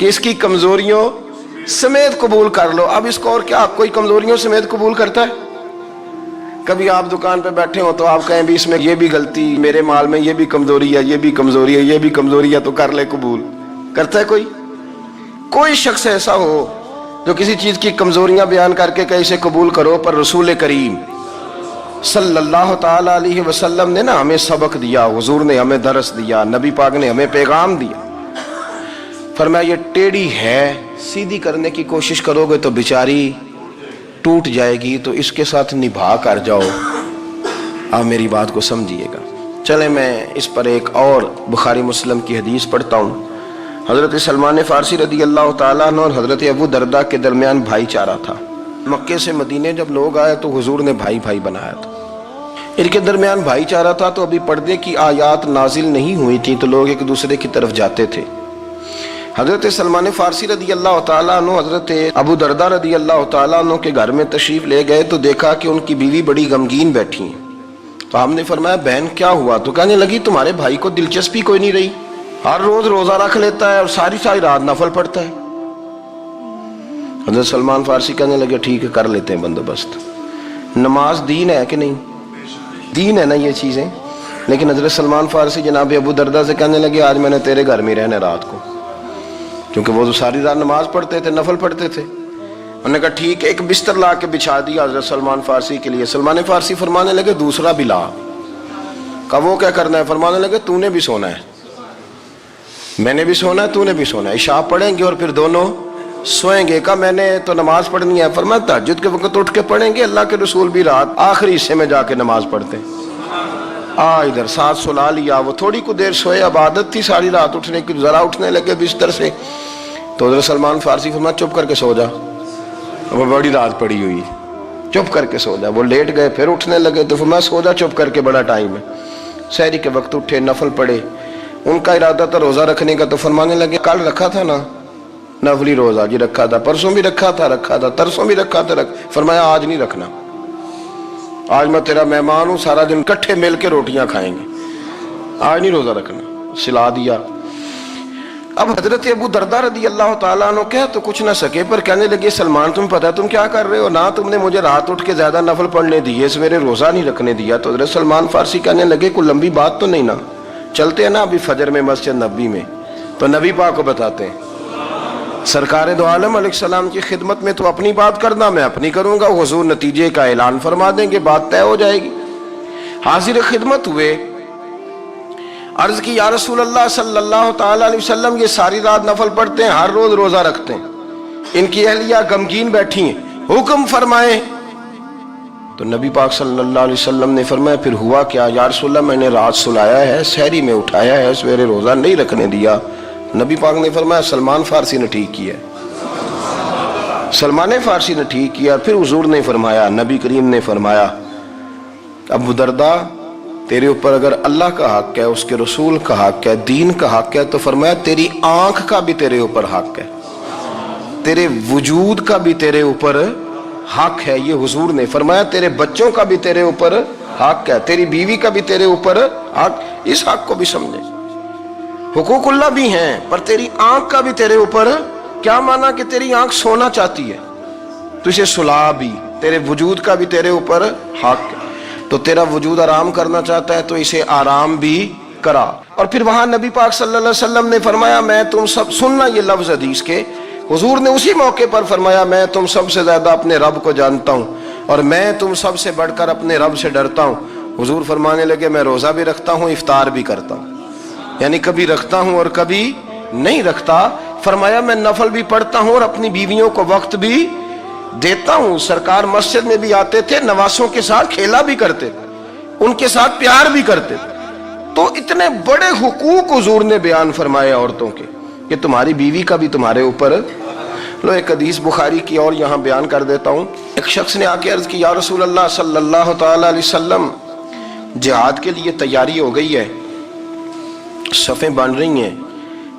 کہ اس کی کمزوریوں سمیت قبول کر لو. اب اس کو اور کیا کوئی کمزوریوں سمیت قبول کرتا ہے؟ کبھی آپ دکان پہ بیٹھے ہو تو آپ کہیں بھی اس میں یہ بھی غلطی، میرے مال میں یہ بھی کمزوری ہے، یہ بھی کمزوری ہے، یہ بھی کمزوری ہے، تو کر لے قبول. کرتا ہے کوئی؟ کوئی شخص ایسا ہو جو کسی چیز کی کمزوریاں بیان کر کے کہ اسے قبول کرو؟ پر رسول کریم صلی اللہ تعالی علیہ وسلم نے نا ہمیں سبق دیا، حضور نے ہمیں درس دیا، نبی پاک نے ہمیں پیغام دیا. فرمایا یہ ٹیڑھی ہے، سیدھی کرنے کی کوشش کرو گے تو بیچاری ٹوٹ جائے گی، تو اس کے ساتھ نبھا کر جاؤ. آپ میری بات کو سمجھیے گا. چلیں میں اس پر ایک اور بخاری مسلم کی حدیث پڑھتا ہوں. حضرت سلمان فارسی رضی اللہ تعالیٰ عنہ اور حضرت ابو درداء کے درمیان بھائی چارہ تھا. مکے سے مدینے جب لوگ آئے تو حضور نے بھائی بھائی بنایا تھا. ان کے درمیان بھائی چارہ تھا تو ابھی پردے کی آیات نازل نہیں ہوئی تھی تو لوگ ایک دوسرے کی طرف جاتے تھے. حضرت سلمان فارسی رضی اللہ تعالیٰ عنہ حضرت ابو درداء رضی اللہ تعالیٰ عنہ کے گھر میں تشریف لے گئے تو دیکھا کہ ان کی بیوی بڑی غمگین بیٹھی ہیں. تو ہم نے فرمایا بہن کیا ہوا؟ تو کہنے لگی تمہارے بھائی کو دلچسپی کوئی نہیں رہی، ہر روز روزہ رکھ لیتا ہے اور ساری رات نفل پڑھتا ہے. حضرت سلمان فارسی کہنے لگے ٹھیک ہے کر لیتے ہیں بندوبست. نماز دین ہے کہ نہیں؟ دین ہے نا یہ چیزیں. لیکن حضرت سلمان فارسی جناب ابو درداء سے کہنے لگے آج میں نے تیرے گھر میں رہنا رات کو، کیونکہ وہ تو ساری رات نماز پڑھتے تھے، نفل پڑھتے تھے. انہوں نے کہا ٹھیک ہے. ایک بستر لا کے بچھا دیا حضرت سلمان فارسی کے لیے. سلمان فارسی فرمانے لگے دوسرا بھی لا. کہا وہ کیا کرنا ہے؟ فرمانے لگے تو نے بھی سونا ہے، میں نے بھی سونا ہے، تو نے بھی سونا ہے. عشاء پڑھیں گے اور پھر دونوں سوئیں گے. کہا میں نے تو نماز پڑھنی ہے. فرمایا تہجد کے وقت اٹھ کے پڑھیں گے، اللہ کے رسول بھی رات آخری حصے میں جا کے نماز پڑھتے ہیں. ادھر ساتھ سلا لیا. وہ تھوڑی کو دیر سوئے، اب عادت تھی ساری رات اٹھنے کی، ذرا اٹھنے لگے بستر سے تو حضرت سلمان فارسی فرمایا چپ کر کے سو جا، وہ بڑی رات پڑی ہوئی، چپ کر کے سو جا. وہ لیٹ گئے، پھر اٹھنے لگے تو فرمایا سو جا چپ کر کے، بڑا ٹائم ہے. سحری کے وقت اٹھے، نفل پڑھے. ان کا ارادہ تھا روزہ رکھنے کا تو فرمانے لگے کل رکھا تھا نا نفلی روزہ؟ جی رکھا تھا. پرسوں بھی رکھا تھا، ترسوں بھی رکھا تھا. فرمایا آج نہیں رکھنا، آج میں تیرا مہمان ہوں، سارا دن کٹھے مل کے روٹیاں کھائیں گے، آج نہیں روزہ رکھنا. سلا دیا. اب حضرت ابو درداء رضی اللہ تعالیٰ عنہ کہہ تو کچھ نہ سکے، پر کہنے لگے سلمان تم پتہ تم کیا کر رہے ہو؟ نہ تم نے مجھے رات اٹھ کے زیادہ نفل پڑھنے دیے، سویرے روزہ نہیں رکھنے دیا. تو حضرت سلمان فارسی کہنے لگے کوئی لمبی بات تو نہیں نا، چلتے ہیں نا ابھی فجر میں مسجد نبی میں تو نبی پاک کو بتاتے ہیں. سرکار دو عالم علیہ السلام کی خدمت میں تو اپنی بات کرنا، میں اپنی کروں گا. حضور نتیجے کا اعلان فرما دیں گے، بات طے ہو جائے گی. حاضر خدمت ہوئے، عرض کی یا رسول اللہ صلی اللہ تعالی علیہ وسلم یہ ساری رات نفل پڑھتے ہیں، ہر روز روزہ رکھتے ہیں، ان کی اہلیہ غمگین بیٹھی ہیں، حکم فرمائیں. تو نبی پاک صلی اللہ علیہ وسلم نے فرمایا پھر ہوا کیا؟ یا رسول اللہ میں نے رات سلایا ہے، سحری میں اٹھایا ہے، سویرے روزہ نہیں رکھنے دیا. نبی پاک نے فرمایا سلمان فارسی نے ٹھیک کیا، سلمان فارسی نے ٹھیک کیا. پھر حضور نے فرمایا، نبی کریم نے فرمایا ابو درداء تیرے اوپر اگر اللہ کا حق ہے، اس کے رسول کا حق ہے، دین کا حق ہے، تو فرمایا تیری آنکھ کا بھی تیرے اوپر حق ہے، تیرے وجود کا بھی تیرے اوپر حق ہے. یہ حضور نے فرمایا تیرے بچوں کا بھی تیرے اوپر حق ہے، تیری بیوی کا بھی تیرے اوپر حق. اس حق کو بھی سمجھے. حقوق اللہ بھی ہیں، پر تیری آنکھ کا بھی تیرے اوپر. کیا مانا کہ تیری آنکھ سونا چاہتی ہے تو اسے سلا بھی، تیرے وجود کا بھی تیرے اوپر حق ہے. تو تیرا وجود آرام کرنا چاہتا ہے تو اسے آرام بھی کرا. اور پھر وہاں نبی پاک صلی اللہ علیہ وسلم نے فرمایا میں تم سب سننا یہ لفظ حدیث کے، حضور نے اسی موقع پر فرمایا میں تم سب سے زیادہ اپنے رب کو جانتا ہوں اور میں تم سب سے بڑھ کر اپنے رب سے ڈرتا ہوں. حضور فرمانے لگے میں روزہ بھی رکھتا ہوں، افطار بھی کرتا ہوں، یعنی کبھی رکھتا ہوں اور کبھی نہیں رکھتا. فرمایا میں نفل بھی پڑھتا ہوں اور اپنی بیویوں کو وقت بھی دیتا ہوں. سرکار مسجد میں بھی آتے تھے، نواسوں کے ساتھ کھیلا بھی کرتے تھے، ان کے ساتھ پیار بھی کرتے تھے. تو اتنے بڑے حقوق حضور نے بیان فرمائے عورتوں کے کہ تمہاری بیوی کا بھی تمہارے اوپر. لو ایک حدیث بخاری کی اور یہاں بیان کر دیتا ہوں. ایک شخص نے آ کے عرض کی یا رسول اللہ صلی اللہ تعالی علیہ وسلم جہاد کے لیے تیاری ہو گئی ہے، صفیں بن رہی ہیں،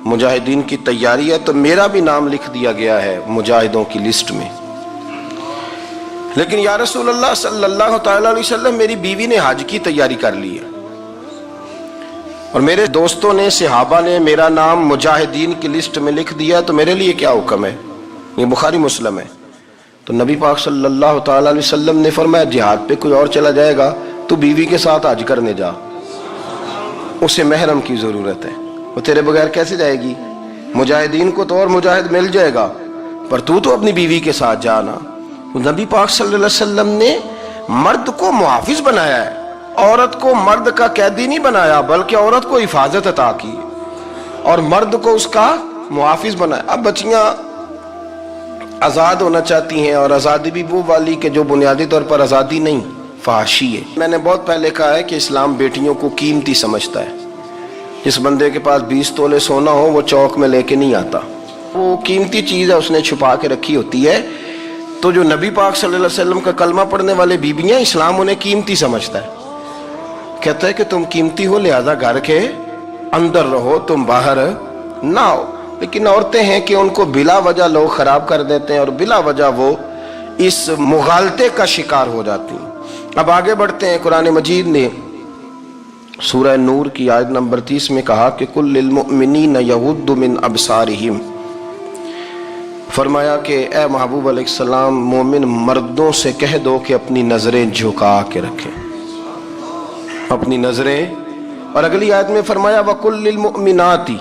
مجاہدین کی تیاری ہے، تو میرا بھی نام لکھ دیا گیا ہے مجاہدوں کی لسٹ میں، لیکن یا رسول اللہ صلی اللہ تعالی علیہ وسلم میری بیوی نے حج کی تیاری کر لی ہے. اور میرے دوستوں نے صحابہ نے میرا نام مجاہدین کی لسٹ میں لکھ دیا تو میرے لیے کیا حکم ہے؟ یہ بخاری مسلم ہے۔ تو نبی پاک صلی اللہ تعالی علیہ وسلم نے فرمایا جہاد پہ کوئی اور چلا جائے گا تو بیوی کے ساتھ حج کرنے جا، اسے محرم کی ضرورت ہے، وہ تیرے بغیر کیسے جائے گی؟ مجاہدین کو تو اور مجاہد مل جائے گا پر تو اپنی بیوی کے ساتھ جانا۔ نبی پاک صلی اللہ علیہ وسلم نے مرد کو محافظ بنایا ہے، عورت کو مرد کا قیدی نہیں بنایا بلکہ عورت کو حفاظت عطا کی اور مرد کو اس کا محافظ بنایا۔ اب بچیاں آزاد ہونا چاہتی ہیں اور آزادی بھی وہ والی کہ جو بنیادی طور پر آزادی نہیں، فحاشی ہے۔ میں نے بہت پہلے کہا ہے کہ اسلام بیٹیوں کو قیمتی سمجھتا ہے۔ جس بندے کے پاس 20 تولے سونا ہو وہ چوک میں لے کے نہیں آتا، وہ قیمتی چیز ہے، اس نے چھپا کے رکھی ہوتی ہے۔ تو جو نبی پاک صلی اللہ علیہ وسلم کا کلمہ پڑھنے والے بیویاں، اسلام انہیں قیمتی سمجھتا ہے، کہتا ہے کہ تم قیمتی ہو لہذا گھر کے اندر رہو، تم باہر نہ ہو۔ لیکن عورتیں ہیں کہ ان کو بلا وجہ لوگ خراب کر دیتے ہیں اور بلا وجہ وہ اس مغالطے کا شکار ہو جاتی ہیں۔ اب آگے بڑھتے ہیں۔ قرآن مجید نے سورہ نور کی آیت نمبر 30 میں کہا کہ کل للمؤمنین یغضوا من ابصارہم، فرمایا کہ اے محبوب علیہ السلام مومن مردوں سے کہہ دو کہ اپنی نظریں جھکا کے رکھیں، اپنی نظریں۔ اور اگلی آیت میں فرمایا وَقُلْ لِلْمُؤْمِنَاتِ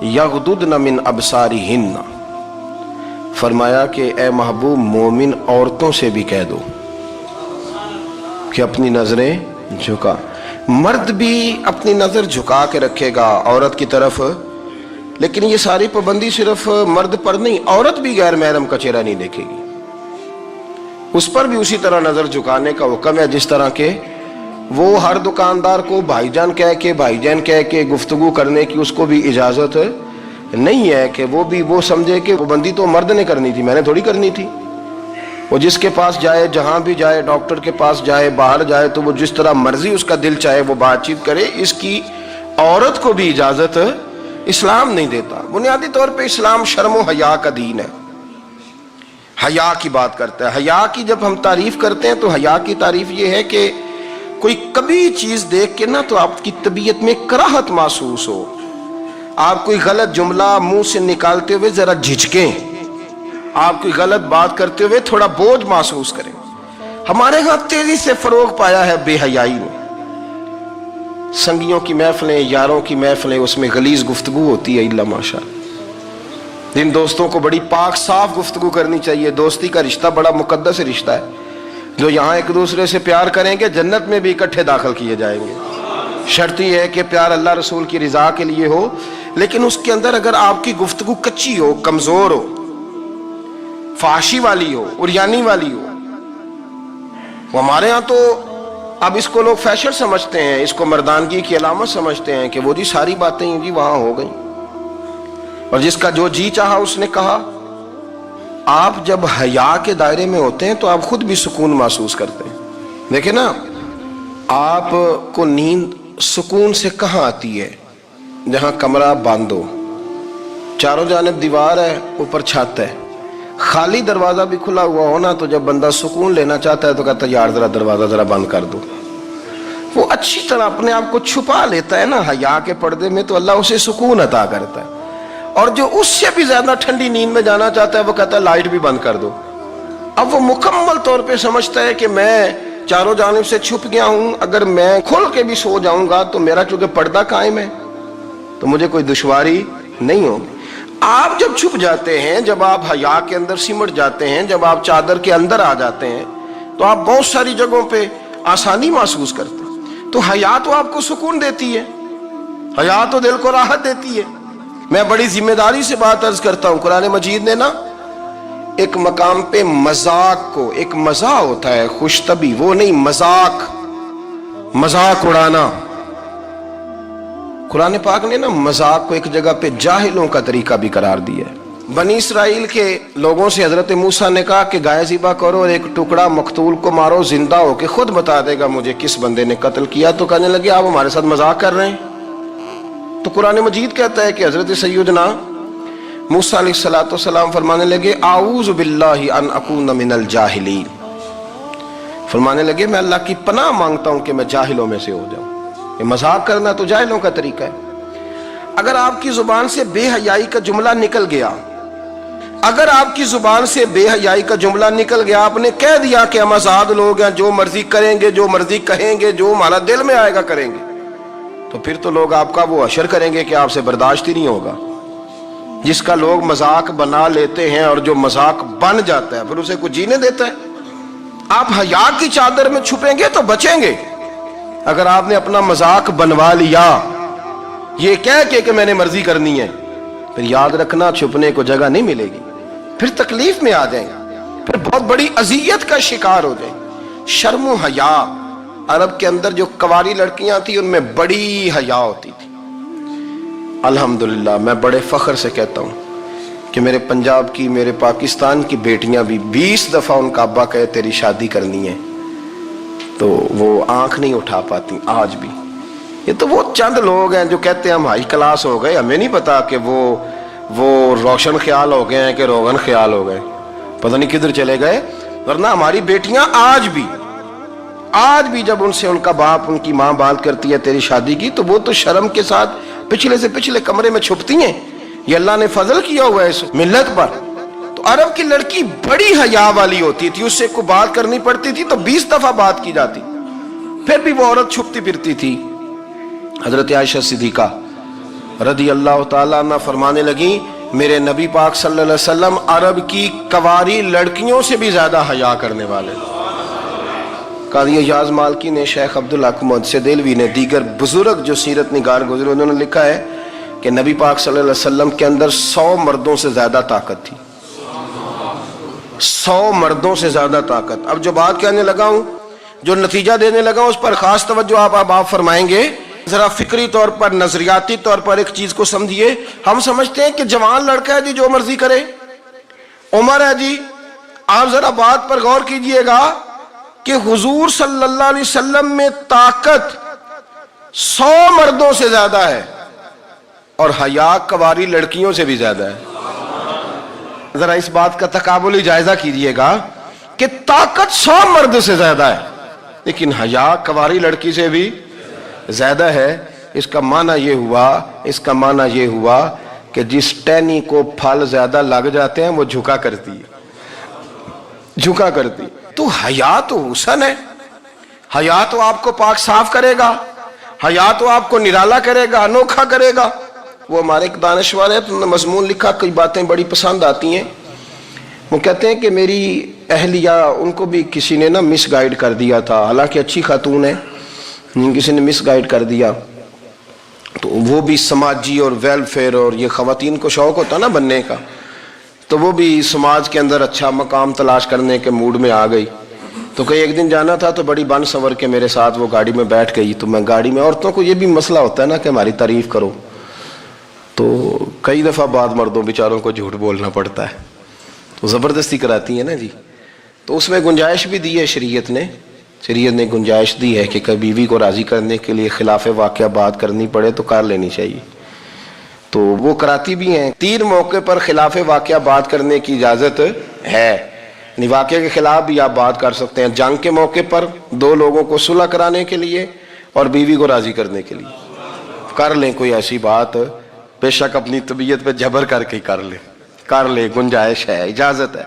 یغضضن من ابصارہن، فرمایا کہ اے محبوب مومن عورتوں سے بھی کہہ دو کہ اپنی نظریں جھکا۔ مرد بھی اپنی نظر جھکا کے رکھے گا عورت کی طرف، لیکن یہ ساری پابندی صرف مرد پر نہیں، عورت بھی غیر محرم کا چہرہ نہیں دیکھے گی، اس پر بھی اسی طرح نظر جھکانے کا حکم ہے جس طرح کہ وہ ہر دکاندار کو بھائی جان کہہ کے گفتگو کرنے کی اس کو بھی اجازت نہیں ہے کہ وہ بھی وہ سمجھے کہ پابندی تو مرد نے کرنی تھی، میں نے تھوڑی کرنی تھی۔ وہ جس کے پاس جائے، جہاں بھی جائے، ڈاکٹر کے پاس جائے، باہر جائے، تو وہ جس طرح مرضی اس کا دل چاہے وہ بات چیت کرے، اس کی عورت کو بھی اجازت اسلام نہیں دیتا۔ بنیادی طور پہ اسلام شرم و حیا کا دین ہے، حیا کی بات کرتا ہے۔ حیا کی جب ہم تعریف کرتے ہیں تو حیا کی تعریف یہ ہے کہ کوئی کبھی چیز دیکھ کے نہ تو آپ کی طبیعت میں کراہت محسوس ہو، آپ کوئی غلط جملہ منہ سے نکالتے ہوئے ذرا جھجکیں، آپ کوئی غلط بات کرتے ہوئے تھوڑا بوجھ محسوس کریں۔ ہمارے ہاں تیزی سے فروغ پایا ہے بے حیائی میں، سنگیوں کی محفلیں، یاروں کی محفلیں، اس میں غلیظ گفتگو ہوتی ہے، الا ماشاء اللہ۔ جن دوستوں کو بڑی پاک صاف گفتگو کرنی چاہیے، دوستی کا رشتہ بڑا مقدس رشتہ ہے، جو یہاں ایک دوسرے سے پیار کریں گے جنت میں بھی اکٹھے داخل کیے جائیں گے۔ شرط یہ ہے کہ پیار اللہ رسول کی رضا کے لیے ہو، لیکن اس کے اندر اگر آپ کی گفتگو کچی ہو، کمزور ہو، فحاشی والی ہو، عریانی والی ہو، وہ ہمارے ہاں تو اب اس کو لوگ فیشن سمجھتے ہیں، اس کو مردانگی کی علامت سمجھتے ہیں کہ وہ جی ساری باتیں جی وہاں ہو گئیں اور جس کا جو جی چاہا اس نے کہا۔ آپ جب حیا کے دائرے میں ہوتے ہیں تو آپ خود بھی سکون محسوس کرتے ہیں۔ دیکھیں نا، آپ کو نیند سکون سے کہاں آتی ہے؟ جہاں کمرہ بند ہو، چاروں جانب دیوار ہے، اوپر چھت ہے، خالی دروازہ بھی کھلا ہوا ہونا تو جب بندہ سکون لینا چاہتا ہے تو کہتا ہے یار ذرا دروازہ ذرا بند کر دو۔ وہ اچھی طرح اپنے آپ کو چھپا لیتا ہے نا حیا کے پردے میں، تو اللہ اسے سکون عطا کرتا ہے۔ اور جو اس سے بھی زیادہ ٹھنڈی نیند میں جانا چاہتا ہے وہ کہتا ہے لائٹ بھی بند کر دو۔ اب وہ مکمل طور پہ سمجھتا ہے کہ میں چاروں جانب سے چھپ گیا ہوں، اگر میں کھل کے بھی سو جاؤں گا تو میرا چونکہ پردہ قائم ہے تو مجھے کوئی دشواری نہیں ہوگی۔ آپ جب چھپ جاتے ہیں، جب آپ حیا کے اندر سمٹ جاتے ہیں، جب آپ چادر کے اندر آ جاتے ہیں تو آپ بہت ساری جگہوں پہ آسانی محسوس کرتے ہیں۔ تو حیا تو آپ کو سکون دیتی ہے، حیا تو دل کو راحت دیتی ہے۔ میں بڑی ذمہ داری سے بات عرض کرتا ہوں، قرآن مجید نے نا ایک مقام پہ مذاق کو، ایک مزاح ہوتا ہے خوش طبی، وہ نہیں، مذاق اڑانا، قرآن پاک نے نا مذاق کو ایک جگہ پہ جاہلوں کا طریقہ بھی قرار دیا ہے۔ بنی اسرائیل کے لوگوں سے حضرت موسیٰ نے کہا کہ گائے ذبح کرو اور ایک ٹکڑا مقتول کو مارو، زندہ ہو کے خود بتا دے گا مجھے کس بندے نے قتل کیا۔ تو کہنے لگے آپ ہمارے ساتھ مذاق کر رہے ہیں۔ تو قرآن مجید کہتا ہے کہ حضرت سیدنا موسیٰ علیہ السلام فرمانے لگے اعوذ باللہ ان اکون من الجاہلین، فرمانے لگے میں اللہ کی پناہ مانگتا ہوں کہ میں جاہلوں میں سے ہو جاؤں۔ یہ مذاق کرنا تو جاہلوں کا طریقہ ہے. اگر آپ کی زبان سے بے حیائی کا جملہ نکل گیا، اگر آپ کی زبان سے بے حیائی کا جملہ نکل گیا، آپ نے کہہ دیا کہ ہم آزاد لوگ ہیں، جو مرضی کریں گے، جو مرضی کہیں گے، جو ہمارا دل میں آئے گا کریں گے، تو پھر تو لوگ آپ کا وہ اشر کریں گے کہ آپ سے برداشت ہی نہیں ہوگا. جس کا لوگ مذاق بنا لیتے ہیں اور جو مذاق بن جاتا ہے پھر اسے کوئی جینے دیتا ہے. آپ حیا کی چادر میں چھپیں گے تو بچیں گے. اگر آپ نے اپنا مذاق بنوا لیا یہ کہہ کہ میں نے مرضی کرنی ہے، پھر یاد رکھنا چھپنے کو جگہ نہیں ملے گی، پھر تکلیف میں آ جائیں گے، پھر بہت بڑی اذیت کا شکار ہو جائیں. شرم و حیا، عرب کے اندر جو کنواری لڑکیاں تھیں ان میں بڑی حیا ہوتی تھی. الحمدللہ میں بڑے فخر سے کہتا ہوں کہ میرے پنجاب کی، میرے پاکستان کی بیٹیاں بھی 20 دفعہ ان کا ابا کہے تیری شادی کرنی ہے تو وہ آنکھ نہیں اٹھا پاتی آج بھی. یہ تو وہ چند لوگ ہیں جو کہتے ہیں ہم ہائی کلاس ہو گئے، ہمیں نہیں پتا کہ وہ روشن خیال ہو گئے ہیں کہ روغن خیال ہو گئے، پتہ نہیں کدھر چلے گئے. ورنہ ہماری بیٹیاں آج بھی جب ان سے ان کا باپ، ان کی ماں بات کرتی ہے تیری شادی کی تو وہ تو شرم کے ساتھ پچھلے سے پچھلے کمرے میں چھپتی ہیں. یہ اللہ نے فضل کیا ہوا ہے اس ملت پر. تو عرب کی لڑکی بڑی حیا والی ہوتی تھی، اس سے کوئی بات کرنی پڑتی تھی تو 20 دفعہ بات کی جاتی، پھر بھی وہ عورت چھپتی پھرتی تھی. حضرت عائشہ صدیقہ رضی اللہ تعالیٰ عنہ فرمانے لگیں میرے نبی پاک صلی اللہ علیہ وسلم عرب کی کنواری لڑکیوں سے بھی زیادہ حیا کرنے والے. قاضی اعجاز مالکی نے، شیخ عبدالحق محدث دہلوی نے، دیگر بزرگ جو سیرت نگار گزرے انہوں نے لکھا ہے کہ نبی پاک صلی اللہ علیہ وسلم کے اندر 100 مردوں سے زیادہ طاقت تھی. 100 مردوں سے زیادہ طاقت. اب جو بات کہنے لگا ہوں، جو نتیجہ دینے لگا ہوں، اس پر خاص توجہ آپ فرمائیں گے. ذرا فکری طور پر، نظریاتی طور پر ایک چیز کو سمجھیے. ہم سمجھتے ہیں کہ جوان لڑکا ہے جی جو مرضی کرے، عمر ہے جی. آپ ذرا بات پر غور کیجئے گا کہ حضور صلی اللہ علیہ وسلم میں طاقت 100 مردوں سے زیادہ ہے اور حیا کنواری لڑکیوں سے بھی زیادہ ہے. ذرا اس بات کا تقابلی جائزہ کیجئے گا کہ طاقت 100 مرد سے زیادہ ہے لیکن حیا کنواری لڑکی سے بھی زیادہ ہے. اس کا معنی یہ ہوا کہ جس ٹہنی کو پھل زیادہ لگ جاتے ہیں وہ جھکا کرتی. تو حیا تو حسن ہے، حیا تو آپ کو پاک صاف کرے گا، حیا تو آپ کو نرالا کرے گا، انوکھا کرے گا. وہ ہمارے ایک دانشور ہے، انہوں نے مضمون لکھا، کئی باتیں بڑی پسند آتی ہیں. وہ کہتے ہیں کہ میری اہلیہ، ان کو بھی کسی نے مس گائیڈ کر دیا تھا، حالانکہ اچھی خاتون ہے، کسی نے مس گائیڈ کر دیا. تو وہ بھی سماجی اور ویلفیئر، اور یہ خواتین کو شوق ہوتا نا بننے کا، تو وہ بھی سماج کے اندر اچھا مقام تلاش کرنے کے موڈ میں آ گئی. تو کئی ایک دن جانا تھا تو بڑی بن سور کے میرے ساتھ وہ گاڑی میں بیٹھ گئی. تو میں گاڑی میں، عورتوں کو یہ بھی مسئلہ ہوتا ہے نا کہ ہماری تعریف کرو، تو کئی دفعہ بعض مردوں بیچاروں کو جھوٹ بولنا پڑتا ہے، تو زبردستی کراتی ہیں نا جی. تو اس میں گنجائش بھی دی ہے شریعت نے گنجائش دی ہے کہ کبھی بیوی کو راضی کرنے کے لیے خلاف واقعہ بات کرنی پڑے تو کر لینی چاہیے. تو وہ کراتی بھی ہیں. 3 موقع پر خلاف واقعہ بات کرنے کی اجازت ہے. واقعے کے خلاف بھی آپ بات کر سکتے ہیں. جنگ کے موقع پر 2 لوگوں کو صلح کرانے کے لیے اور بیوی کو راضی کرنے کے لیے کر لیں کوئی ایسی بات، بے شک اپنی طبیعت پہ جبر کر کے کر لیں، گنجائش ہے، اجازت ہے.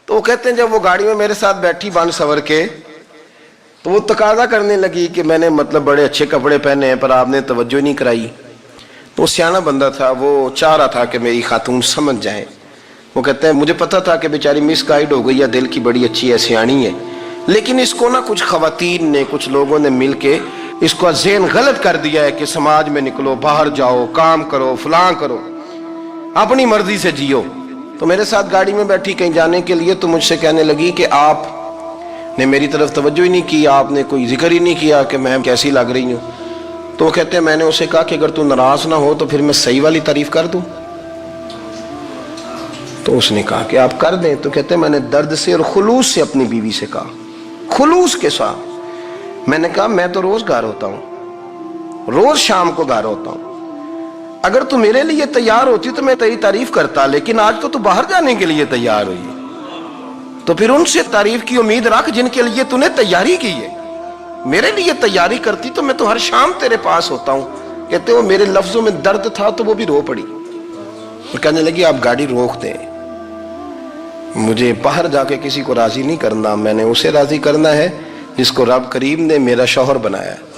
تو وہ کہتے ہیں جب وہ گاڑی میں میرے ساتھ بیٹھی بن سور کے، تو وہ تقاضا کرنے لگی کہ میں نے بڑے اچھے کپڑے پہنے ہیں پر آپ نے توجہ نہیں کرائی. تو سیانا بندہ تھا، وہ چاہ رہا تھا کہ میری خاتون سمجھ جائیں. وہ کہتے ہیں مجھے پتا تھا کہ بیچاری مس گائیڈ ہو گئی ہے، دل کی بڑی اچھی ہے، سیانی ہے، لیکن اس کو کچھ خواتین نے، کچھ لوگوں نے مل کے اس کو ذہن غلط کر دیا ہے کہ سماج میں نکلو، باہر جاؤ، کام کرو، فلاں کرو، اپنی مرضی سے جیو. تو میرے ساتھ گاڑی میں بیٹھی کہیں جانے کے لیے، تو مجھ سے کہنے لگی کہ آپ نے میری طرف توجہ ہی نہیں کی، آپ نے کوئی ذکر ہی نہیں کیا کہ میں کیسی لگ رہی ہوں. تو وہ کہتے ہیں میں نے اسے کہا کہ اگر تو ناراض نہ ہو تو پھر میں صحیح والی تعریف کر دوں. تو اس نے کہا کہ آپ کر دیں. تو کہتے ہیں میں نے درد سے اور خلوص سے اپنی بیوی سے کہا، خلوص کے ساتھ میں نے کہا میں تو روز گھر ہوتا ہوں، روز شام کو گھر ہوتا ہوں، اگر تو میرے لیے تیار ہوتی تو میں تیری تعریف کرتا، لیکن آج تو باہر جانے کے لیے تیار ہوئی، تو پھر ان سے تعریف کی امید رکھ جن کے لیے تو نے تیاری کی ہے. میرے لیے تیاری کرتی تو میں تو ہر شام تیرے پاس ہوتا ہوں. کہتے وہ میرے لفظوں میں درد تھا تو وہ بھی رو پڑی اور کہنے لگی آپ گاڑی روک دیں, مجھے باہر جا کے کسی کو راضی نہیں کرنا, میں نے اسے راضی کرنا ہے جس کو رب کریم نے میرا شوہر بنایا ہے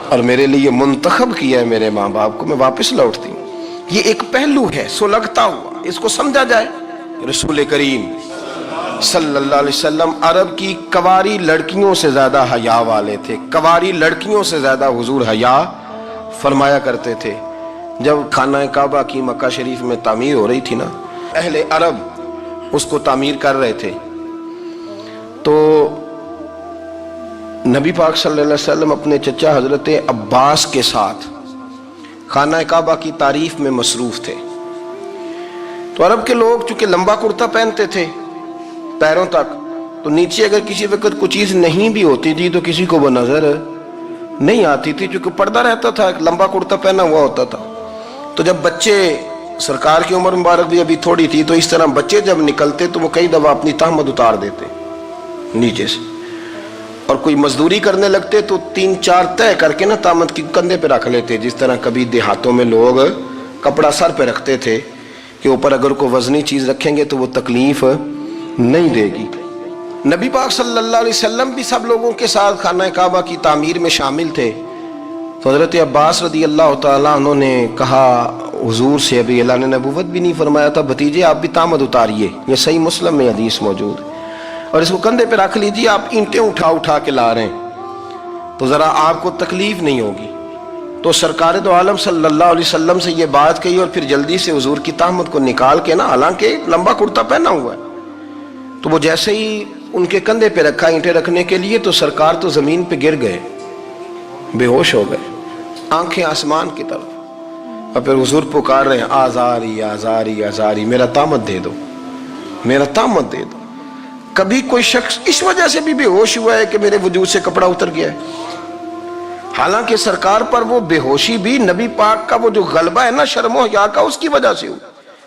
اور میرے لیے منتخب کیا ہے میرے ماں باپ کو, میں واپس لوٹتی ہوں. یہ ایک پہلو ہے سلگتا ہوا, اس کو سمجھا جائے. رسول کریم صلی اللہ علیہ وسلم عرب کی کواری لڑکیوں سے زیادہ حیا والے تھے, کواری لڑکیوں سے زیادہ حضور حیا فرمایا کرتے تھے. جب خانہ کعبہ کی مکہ شریف میں تعمیر ہو رہی تھی نا, اہل عرب اس کو تعمیر کر رہے تھے, تو نبی پاک صلی اللہ علیہ وسلم اپنے چچا حضرت عباس کے ساتھ خانہ کعبہ کی تعریف میں مصروف تھے. تو عرب کے لوگ چونکہ لمبا کرتا پہنتے تھے پیروں تک, تو نیچے اگر کسی وقت کوئی چیز نہیں بھی ہوتی تھی تو کسی کو وہ نظر نہیں آتی تھی, چونکہ پردہ رہتا تھا, ایک لمبا کرتا پہنا ہوا ہوتا تھا. تو جب بچے, سرکار کی عمر مبارک بھی ابھی تھوڑی تھی, تو اس طرح بچے جب نکلتے تو وہ کئی دفعہ اپنی تہمت اتار دیتے نیچے سے, اور کوئی مزدوری کرنے لگتے تو 3-4 طے کر کے نا تہمت کی کندھے پہ رکھ لیتے, جس طرح کبھی دیہاتوں میں لوگ کپڑا سر پہ رکھتے تھے کہ اوپر اگر کوئی وزنی چیز رکھیں گے تو وہ تکلیف نہیں دے گی. نبی پاک صلی اللہ علیہ وسلم بھی سب لوگوں کے ساتھ خانہ کعبہ کی تعمیر میں شامل تھے. تو حضرت عباس رضی اللہ تعالیٰ عنہ نے کہا حضور سے, ابھی اللہ نے نبوت بھی نہیں فرمایا تھا, بھتیجے آپ بھی تہمت اتاریے, یہ صحیح مسلم میں حدیث موجود ہے, اور اس کو کندھے پہ رکھ لیجیے, آپ اینٹیں اٹھا اٹھا کے لا رہے ہیں تو ذرا آپ کو تکلیف نہیں ہوگی. تو سرکار دو عالم صلی اللہ علیہ وسلم سے یہ بات کہی اور پھر جلدی سے حضور کی تہمت کو نکال کے نا, حالانکہ لمبا کرتا پہنا ہوا ہے, تو وہ جیسے ہی ان کے کندھے پہ رکھا اینٹیں رکھنے کے لیے, تو سرکار تو زمین پہ گر گئے, بے ہوش ہو گئے, آنکھیں آسمان کی طرف, اور پھر حضور پکار رہے ہیں آزاری آزاری آزاری, میرا تہمت دے دو, میرا تہمت دے دو. کبھی کوئی شخص اس وجہ سے بھی بے ہوش ہوا ہے کہ میرے وجود سے کپڑا اتر گیا ہے, حالانکہ سرکار پر وہ بے ہوشی بھی نبی پاک کا وہ جو غلبہ ہے نا شرم و حیا کا, اس کی وجہ سے ہوا,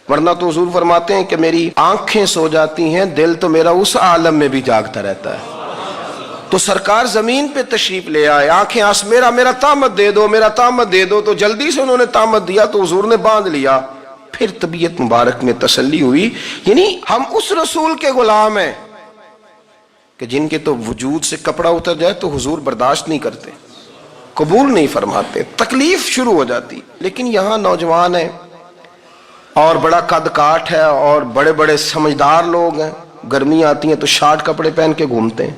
ورنہ تو حضور فرماتے ہیں کہ میری آنکھیں سو جاتی ہیں, دل تو میرا اس عالم میں بھی جاگتا رہتا ہے. تو سرکار زمین پہ تشریف لے آئے, آنکھیں میرا تہمت دے دو, میرا تہمت دے دو, تو جلدی سے انہوں نے تہمت دیا تو حضور نے باندھ لیا. پھر طبیعت مبارک میں تسلی ہوئی, یعنی ہم اس رسول کے غلام ہیں کہ جن کے تو وجود سے کپڑا اتر جائے تو حضور برداشت نہیں کرتے, قبول نہیں فرماتے, تکلیف شروع ہو جاتی. لیکن یہاں نوجوان ہیں اور بڑا قد کاٹ ہے اور بڑے بڑے سمجھدار لوگ ہیں, گرمی آتی ہیں تو شارٹ کپڑے پہن کے گھومتے ہیں,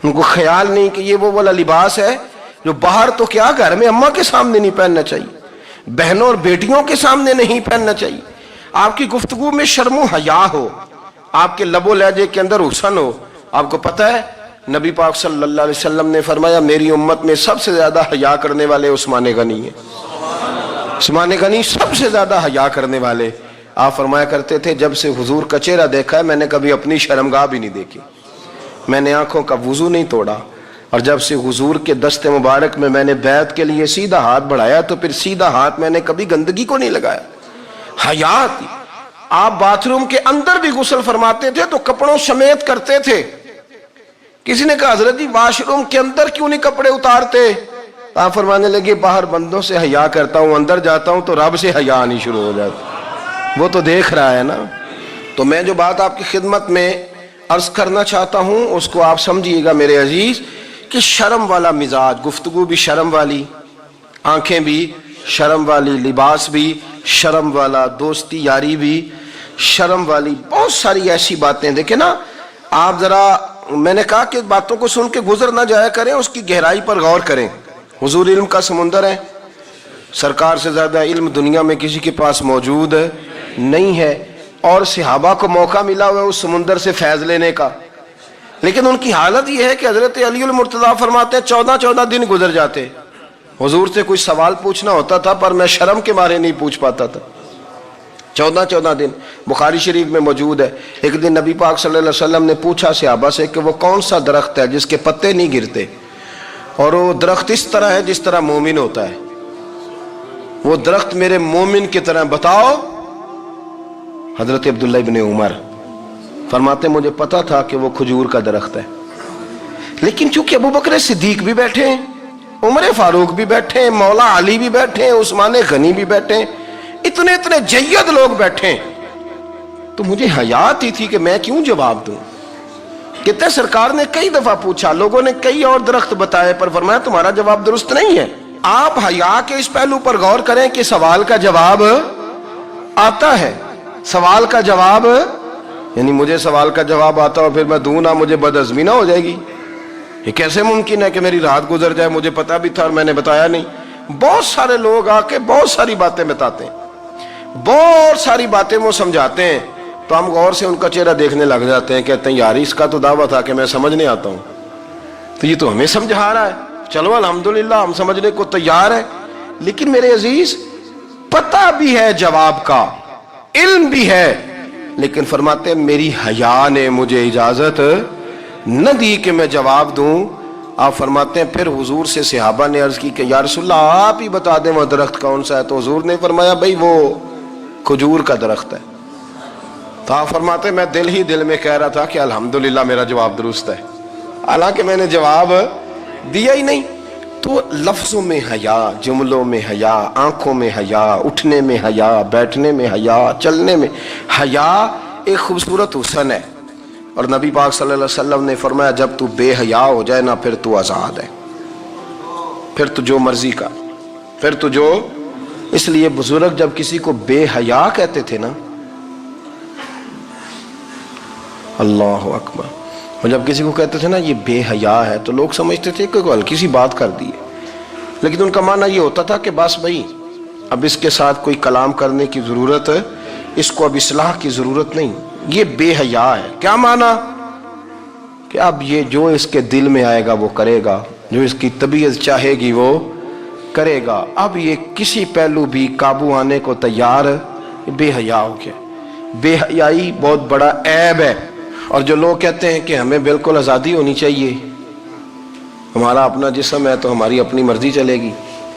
ان کو خیال نہیں کہ یہ وہ والا لباس ہے جو باہر تو کیا گھر میں اماں کے سامنے نہیں پہننا چاہیے, بہنوں اور بیٹیوں کے سامنے نہیں پہننا چاہیے. آپ کی گفتگو میں شرم و حیا ہو, آپ کے لب و لہجے کے اندر حسن ہو. آپ کو پتہ ہے نبی پاک صلی اللہ علیہ وسلم نے فرمایا میری امت میں سب سے زیادہ حیا کرنے والے عثمان غنی ہیں, عثمان غنی سب سے زیادہ حیا کرنے والے. آپ فرمایا کرتے تھے جب سے حضور کا چہرہ دیکھا ہے میں نے کبھی اپنی شرمگاہ بھی نہیں دیکھی, میں نے آنکھوں کا وضو نہیں توڑا, اور جب سے حضور کے دست مبارک میں میں نے بیعت کے لیے سیدھا ہاتھ بڑھایا تو پھر سیدھا ہاتھ میں نے کبھی گندگی کو نہیں لگایا. حیا تھی. آپ باتھ روم کے اندر بھی غسل فرماتے تھے تو کپڑوں سمیت کرتے تھے. کسی نے کہا حضرت جی واش روم کے اندر کیوں نہیں کپڑے اتارتے؟ آپ فرمانے لگے باہر بندوں سے حیا کرتا ہوں, اندر جاتا ہوں تو رب سے حیا آنی شروع ہو جاتی, وہ تو دیکھ رہا ہے نا. تو میں جو بات آپ کی خدمت میں عرض کرنا چاہتا ہوں اس کو آپ سمجھیے گا میرے عزیز, کہ شرم والا مزاج, گفتگو بھی شرم والی, آنکھیں بھی شرم والی, لباس بھی شرم والا, دوستی یاری بھی شرم والی, بہت ساری ایسی باتیں. دیکھیں نا آپ ذرا, میں نے کہا کہ باتوں کو سن کے گزر نہ جایا کریں, اس کی گہرائی پر غور کریں. حضور علم کا سمندر ہے, سرکار سے زیادہ علم دنیا میں کسی کے پاس موجود نہیں ہے, اور صحابہ کو موقع ملا ہوا ہے اس سمندر سے فیض لینے کا. لیکن ان کی حالت یہ ہے کہ حضرت علی المرتضیٰ فرماتے ہیں 14 دن گزر جاتے, حضور سے کوئی سوال پوچھنا ہوتا تھا پر میں شرم کے مارے نہیں پوچھ پاتا تھا. 14 دن بخاری شریف میں موجود ہے. ایک دن نبی پاک صلی اللہ علیہ وسلم نے پوچھا صحابہ سے کہ وہ کون سا درخت ہے جس کے پتے نہیں گرتے, اور وہ درخت اس طرح ہے جس طرح مومن ہوتا ہے, وہ درخت میرے مومن کی طرح بتاؤ. حضرت عبداللہ ابن عمر فرماتے مجھے پتا تھا کہ وہ کھجور کا درخت ہے, لیکن چونکہ ابو بکر صدیق بھی بیٹھے ہیں, عمر فاروق بھی بیٹھے ہیں, مولا علی بھی بیٹھے ہیں, عثمان غنی بھی بیٹھے ہیں, اتنے اتنے جید لوگ بیٹھے ہیں, تو مجھے حیا آتی تھی کہ میں کیوں جواب دوں. کہتے ہیں سرکار نے کئی دفعہ پوچھا, لوگوں نے کئی اور درخت بتائے, پر فرمایا تمہارا جواب درست نہیں ہے. آپ حیا کے اس پہلو پر غور کریں کہ سوال کا جواب آتا ہے, سوال کا جواب, یعنی مجھے سوال کا جواب آتا اور پھر میں دوں نہ, مجھے بدعزمی نہ ہو جائے گی. یہ کیسے ممکن ہے کہ میری رات گزر جائے, مجھے پتا بھی تھا اور میں نے بتایا نہیں. بہت سارے لوگ آ کے بہت ساری باتیں بتاتے ہیں, بہت ساری باتیں وہ سمجھاتے ہیں, تو ہم غور سے ان کا چہرہ دیکھنے لگ جاتے ہیں, کہتے ہیں یار اس کا تو دعویٰ تھا کہ میں سمجھنے آتا ہوں, تو یہ تو ہمیں سمجھا رہا ہے. چلو الحمدللہ ہم سمجھنے کو تیار ہے, لیکن میرے عزیز پتہ بھی ہے جواب کا, علم بھی ہے, لیکن فرماتے ہیں میری حیا نے مجھے اجازت نہ دی کہ میں جواب دوں. آپ فرماتے ہیں پھر حضور سے صحابہ نے عرض کی کہ یا رسول اللہ آپ ہی بتا دیں وہ درخت کون سا ہے, تو حضور نے فرمایا بھئی وہ کھجور کا درخت ہے. تو آپ فرماتے ہیں میں دل ہی دل میں کہہ رہا تھا کہ الحمدللہ میرا جواب درست ہے, حالانکہ میں نے جواب دیا ہی نہیں. تو لفظوں میں حیا, جملوں میں حیا, آنکھوں میں حیا, اٹھنے میں حیا, بیٹھنے میں حیا, چلنے میں حیا ایک خوبصورت حسن ہے. اور نبی پاک صلی اللہ علیہ وسلم نے فرمایا جب تو بے حیا ہو جائے نا پھر تو آزاد ہے, پھر تو جو مرضی کا, پھر تو جو. اس لیے بزرگ جب کسی کو بے حیا کہتے تھے نا, اللہ اکبر, اور جب کسی کو کہتے تھے نا یہ بے حیا ہے, تو لوگ سمجھتے تھے کہ کوئی ہلکی سی بات کر دی ہے, لیکن ان کا معنی یہ ہوتا تھا کہ بس بھائی اب اس کے ساتھ کوئی کلام کرنے کی ضرورت, اس کو اب اصلاح کی ضرورت نہیں, یہ بے حیا ہے. کیا معنی کہ اب یہ جو اس کے دل میں آئے گا وہ کرے گا, جو اس کی طبیعت چاہے گی وہ کرے گا, اب یہ کسی پہلو بھی قابو آنے کو تیار, بے حیا ہو گیا. بے حیائی بہت بڑا عیب ہے. اور جو لوگ کہتے ہیں کہ ہمیں بالکل آزادی ہونی چاہیے, ہمارا اپنا جسم ہے تو ہماری اپنی مرضی چلے گی.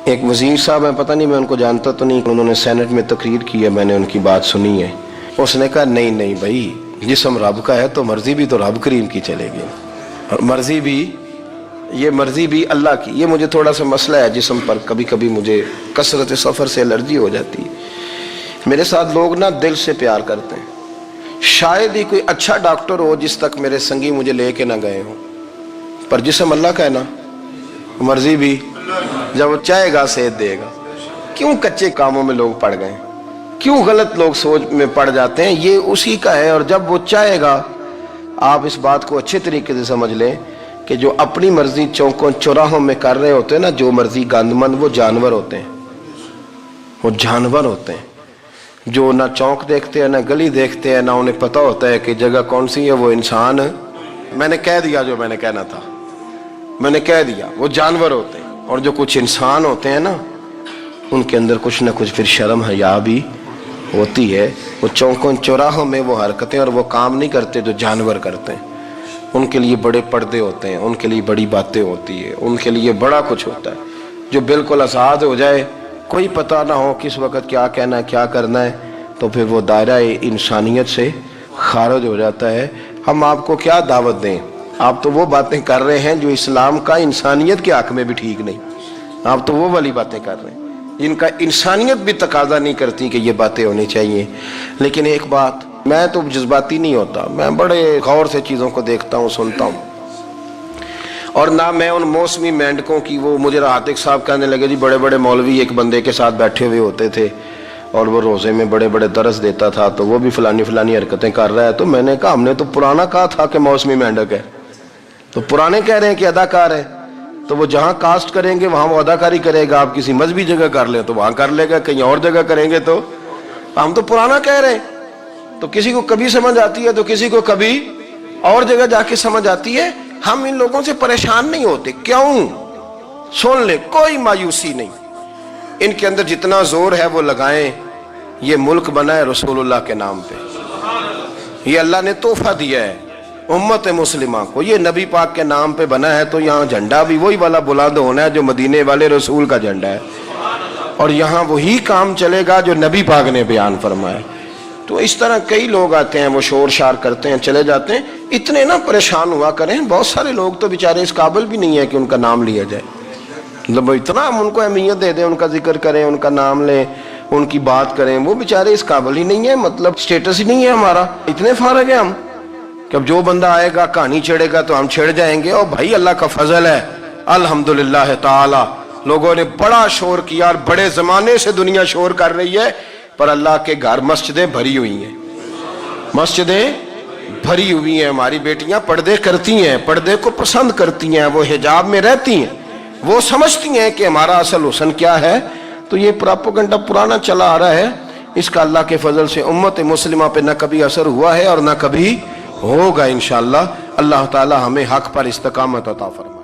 ایک وزیر صاحب ہیں, پتہ نہیں میں ان کو جانتا تو نہیں, انہوں نے سینٹ میں تقریر کی ہے, میں نے ان کی بات سنی ہے. اس نے کہا نہیں نہیں بھائی, جسم رب کا ہے تو مرضی بھی تو رب کریم کی چلے گی, اور مرضی بھی, یہ مرضی بھی اللہ کی. یہ مجھے تھوڑا سا مسئلہ ہے جسم پر, کبھی کبھی مجھے کثرت سفر سے الرجی ہو جاتی ہے. میرے ساتھ لوگ نا دل سے پیار کرتے ہیں, شاید ہی کوئی اچھا ڈاکٹر ہو جس تک میرے سنگی مجھے لے کے نہ گئے ہوں, پر جسم اللہ کا ہے نا, مرضی بھی جب وہ چاہے گا صحت دے گا. کیوں کچے کاموں میں لوگ پڑ گئے, کیوں غلط لوگ سوچ میں پڑ جاتے ہیں, یہ اسی کا ہے. اور جب وہ چاہے گا, آپ اس بات کو اچھے طریقے سے سمجھ لیں کہ جو اپنی مرضی چوکوں چوراہوں میں کر رہے ہوتے ہیں نا, جو مرضی گندمند, وہ جانور ہوتے ہیں, وہ جانور ہوتے ہیں جو نہ چوک دیکھتے ہیں نہ گلی دیکھتے ہیں, نہ انہیں پتہ ہوتا ہے کہ جگہ کون سی ہے. وہ انسان, میں نے کہہ دیا جو میں نے کہنا تھا, میں نے کہہ دیا, وہ جانور ہوتے ہیں. اور جو کچھ انسان ہوتے ہیں نا, ان کے اندر کچھ نہ کچھ پھر شرم حیا بھی ہوتی ہے. وہ چوکوں چوراہوں میں وہ حرکتیں اور وہ کام نہیں کرتے جو جانور کرتے ہیں. ان کے لیے بڑے پردے ہوتے ہیں, ان کے لیے بڑی باتیں ہوتی ہے, ان کے لیے بڑا کچھ ہوتا ہے. جو بالکل آزاد ہو جائے, کوئی پتہ نہ ہو کس وقت کیا کہنا ہے کیا کرنا ہے, تو پھر وہ دائرہ انسانیت سے خارج ہو جاتا ہے. ہم آپ کو کیا دعوت دیں, آپ تو وہ باتیں کر رہے ہیں جو اسلام کا انسانیت کے حق میں بھی ٹھیک نہیں. آپ تو وہ والی باتیں کر رہے ہیں جن کا انسانیت بھی تقاضا نہیں کرتی کہ یہ باتیں ہونی چاہیے. لیکن ایک بات, میں تو جذباتی نہیں ہوتا, میں بڑے غور سے چیزوں کو دیکھتا ہوں, سنتا ہوں, اور نہ میں ان موسمی مینڈکوں کی. وہ مجھے راحت صاحب کہنے لگے جی بڑے بڑے مولوی ایک بندے کے ساتھ بیٹھے ہوئے ہوتے تھے اور وہ روزے میں بڑے بڑے درس دیتا تھا, تو وہ بھی فلانی فلانی حرکتیں کر رہا ہے. تو میں نے کہا ہم نے تو پرانا کہا تھا کہ موسمی مینڈک ہے, تو پرانے کہہ رہے ہیں کہ اداکار ہے, تو وہ جہاں کاسٹ کریں گے وہاں وہ اداکاری کرے گا. آپ کسی مذہبی جگہ کر لیں تو وہاں کر لے گا, کہیں اور جگہ کریں گے تو ہم تو پرانا کہہ رہے ہیں. تو کسی کو کبھی سمجھ آتی ہے تو کسی کو کبھی اور جگہ جا کے سمجھ آتی ہے. ہم ان لوگوں سے پریشان نہیں ہوتے. کیوں؟ سن لے, کوئی مایوسی نہیں. ان کے اندر جتنا زور ہے وہ لگائیں. یہ ملک بنا ہے رسول اللہ کے نام پہ, یہ اللہ نے تحفہ دیا ہے امت مسلمہ کو, یہ نبی پاک کے نام پہ بنا ہے. تو یہاں جھنڈا بھی وہی والا بلند ہونا ہے جو مدینے والے رسول کا جھنڈا ہے, اور یہاں وہی کام چلے گا جو نبی پاک نے بیان فرمایا. تو اس طرح کئی لوگ آتے ہیں، وہ شور شار کرتے ہیں، چلے جاتے ہیں. اتنے نہ پریشان ہوا کریں، بہت سارے لوگ تو بیچارے اس قابل بھی نہیں ہے کہ ان کا نام لیا جائے. مطلب اتنا ہم ان کو اہمیت دے دیں، ان کا ذکر کریں، ان کا نام لیں، ان کی بات کریں، وہ بیچارے اس قابل ہی نہیں ہے. مطلب سٹیٹس ہی نہیں ہے ہمارا. اتنے فارغ ہیں ہم کہ اب جو بندہ آئے گا کہانی چھیڑے گا تو ہم چھیڑ جائیں گے. اور بھائی اللہ کا فضل ہے الحمدللہ تعالی، لوگوں نے بڑا شور کیا اور بڑے زمانے سے دنیا شور کر رہی ہے، پر اللہ کے گھر مسجدیں بھری ہوئی ہیں، مسجدیں بھری ہوئی ہیں. ہماری بیٹیاں پردے کرتی ہیں، پردے کو پسند کرتی ہیں، وہ حجاب میں رہتی ہیں، وہ سمجھتی ہیں کہ ہمارا اصل حسن کیا ہے. تو یہ پراپوگنڈا پرانا چلا آ رہا ہے، اس کا اللہ کے فضل سے امت مسلمہ پہ نہ کبھی اثر ہوا ہے اور نہ کبھی ہوگا انشاءاللہ. اللہ تعالی ہمیں حق پر استقامت عطا فرمائے.